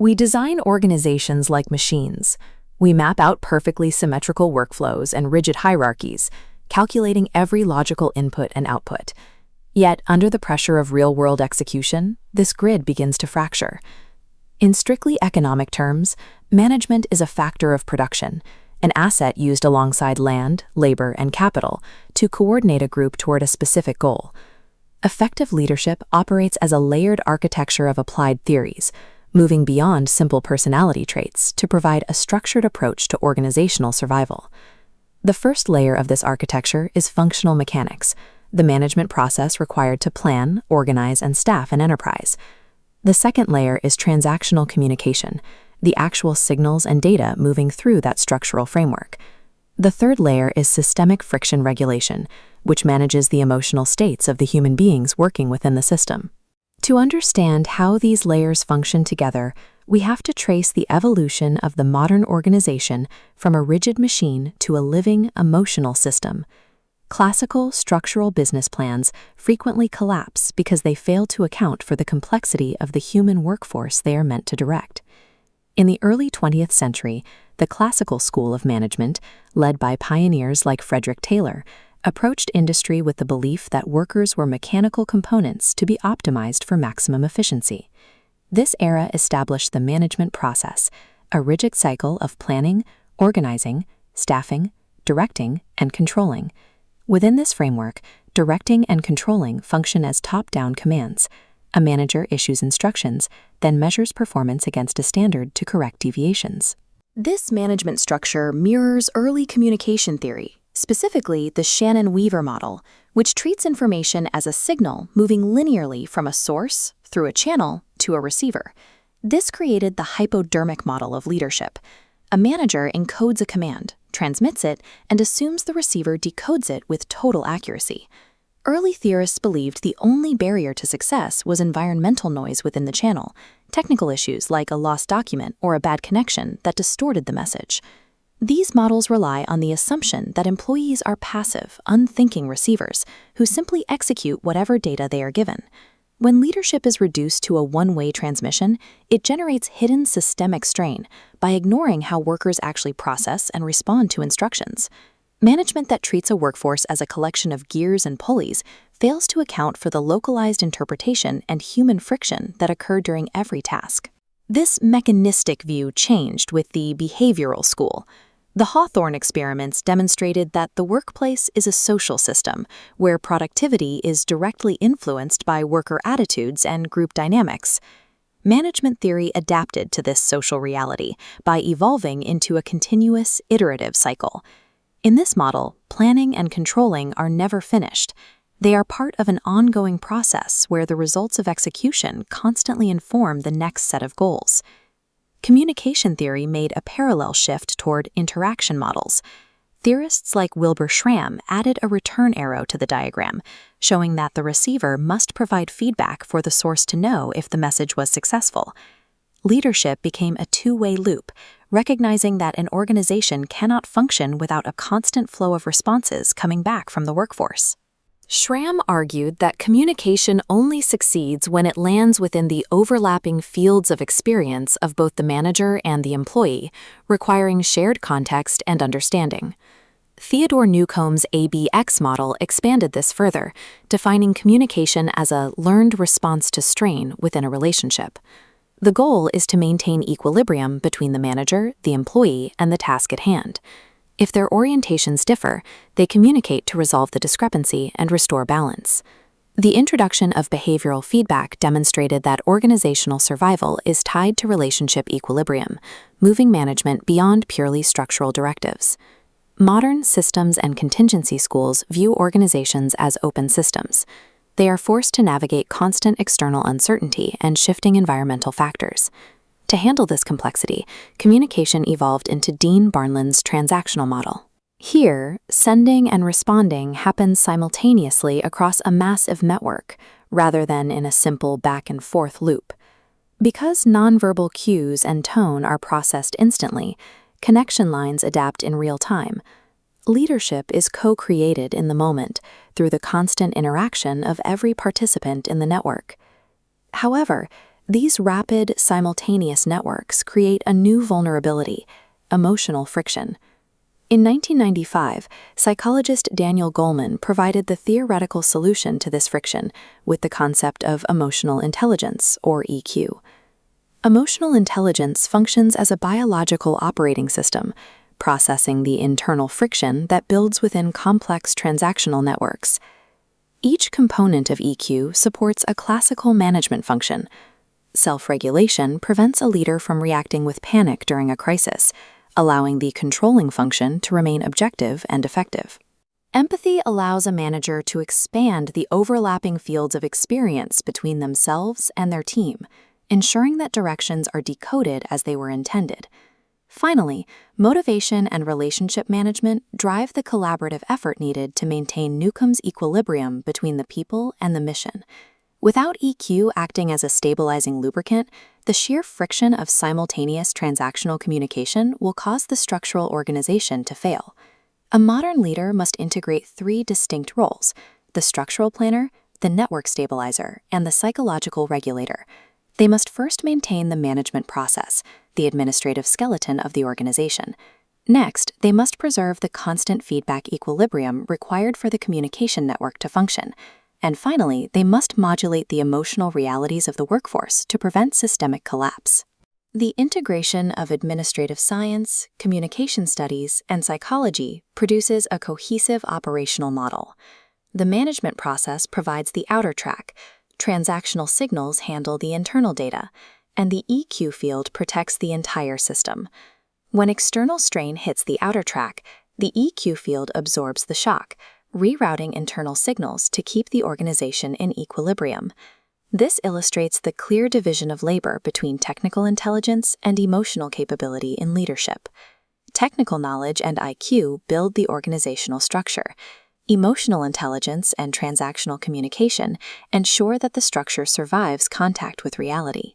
We design organizations like machines. We map out perfectly symmetrical workflows and rigid hierarchies, calculating every logical input and output. Yet, under the pressure of real-world execution, this grid begins to fracture. In strictly economic terms, management is a factor of production, an asset used alongside land, labor, and capital to coordinate a group toward a specific goal. Effective leadership operates as a layered architecture of applied theories, moving beyond simple personality traits to provide a structured approach to organizational survival. The first layer of this architecture is functional mechanics, the management process required to plan, organize, and staff an enterprise. The second layer is transactional communication, the actual signals and data moving through that structural framework. The third layer is systemic friction regulation, which manages the emotional states of the human beings working within the system. To understand how these layers function together, we have to trace the evolution of the modern organization from a rigid machine to a living, emotional system. Classical structural business plans frequently collapse because they fail to account for the complexity of the human workforce they are meant to direct. In the early 20th century, the classical school of management, led by pioneers like Frederick Taylor, approached industry with the belief that workers were mechanical components to be optimized for maximum efficiency. This era established the management process, a rigid cycle of planning, organizing, staffing, directing, and controlling. Within this framework, directing and controlling function as top-down commands. A manager issues instructions, then measures performance against a standard to correct deviations. This management structure mirrors early communication theory, specifically the Shannon-Weaver model, which treats information as a signal moving linearly from a source, through a channel, to a receiver. This created the hypodermic model of leadership. A manager encodes a command, transmits it, and assumes the receiver decodes it with total accuracy. Early theorists believed the only barrier to success was environmental noise within the channel, technical issues like a lost document or a bad connection that distorted the message. These models rely on the assumption that employees are passive, unthinking receivers who simply execute whatever data they are given. When leadership is reduced to a one-way transmission, it generates hidden systemic strain by ignoring how workers actually process and respond to instructions. Management that treats a workforce as a collection of gears and pulleys fails to account for the localized interpretation and human friction that occur during every task. This mechanistic view changed with the behavioral school. The Hawthorne experiments demonstrated that the workplace is a social system where productivity is directly influenced by worker attitudes and group dynamics. Management theory adapted to this social reality by evolving into a continuous, iterative cycle. In this model, planning and controlling are never finished. They are part of an ongoing process where the results of execution constantly inform the next set of goals. Communication theory made a parallel shift toward interaction models. Theorists like Wilbur Schramm added a return arrow to the diagram, showing that the receiver must provide feedback for the source to know if the message was successful. Leadership became a two-way loop, recognizing that an organization cannot function without a constant flow of responses coming back from the workforce. Schramm argued that communication only succeeds when it lands within the overlapping fields of experience of both the manager and the employee, requiring shared context and understanding. Theodore Newcomb's ABX model expanded this further, defining communication as a learned response to strain within a relationship. The goal is to maintain equilibrium between the manager, the employee, and the task at hand. If their orientations differ, they communicate to resolve the discrepancy and restore balance. The introduction of behavioral feedback demonstrated that organizational survival is tied to relationship equilibrium, moving management beyond purely structural directives. Modern systems and contingency schools view organizations as open systems. They are forced to navigate constant external uncertainty and shifting environmental factors. To handle this complexity, communication evolved into Dean Barnland's transactional model. Here, sending and responding happens simultaneously across a massive network, rather than in a simple back-and-forth loop. Because nonverbal cues and tone are processed instantly, connection lines adapt in real time. Leadership is co-created in the moment through the constant interaction of every participant in the network. However, These rapid, simultaneous networks create a new vulnerability: emotional friction. In 1995, psychologist Daniel Goleman provided the theoretical solution to this friction with the concept of emotional intelligence, or EQ. Emotional intelligence functions as a biological operating system, processing the internal friction that builds within complex transactional networks. Each component of EQ supports a classical management function. Self-regulation prevents a leader from reacting with panic during a crisis, allowing the controlling function to remain objective and effective. Empathy allows a manager to expand the overlapping fields of experience between themselves and their team, ensuring that directions are decoded as they were intended. Finally, motivation and relationship management drive the collaborative effort needed to maintain Newcomb's equilibrium between the people and the mission. Without EQ acting as a stabilizing lubricant, the sheer friction of simultaneous transactional communication will cause the structural organization to fail. A modern leader must integrate three distinct roles: the structural planner, the network stabilizer, and the psychological regulator. They must first maintain the management process, the administrative skeleton of the organization. Next, they must preserve the constant feedback equilibrium required for the communication network to function. And finally, they must modulate the emotional realities of the workforce to prevent systemic collapse. The integration of administrative science, communication studies, and psychology produces a cohesive operational model. The management process provides the outer track. Transactional signals handle the internal data, and the EQ field protects the entire system. When external strain hits the outer track, the EQ field absorbs the shock, rerouting internal signals to keep the organization in equilibrium. This illustrates the clear division of labor between technical intelligence and emotional capability in leadership. Technical knowledge and IQ build the organizational structure. Emotional intelligence and transactional communication ensure that the structure survives contact with reality.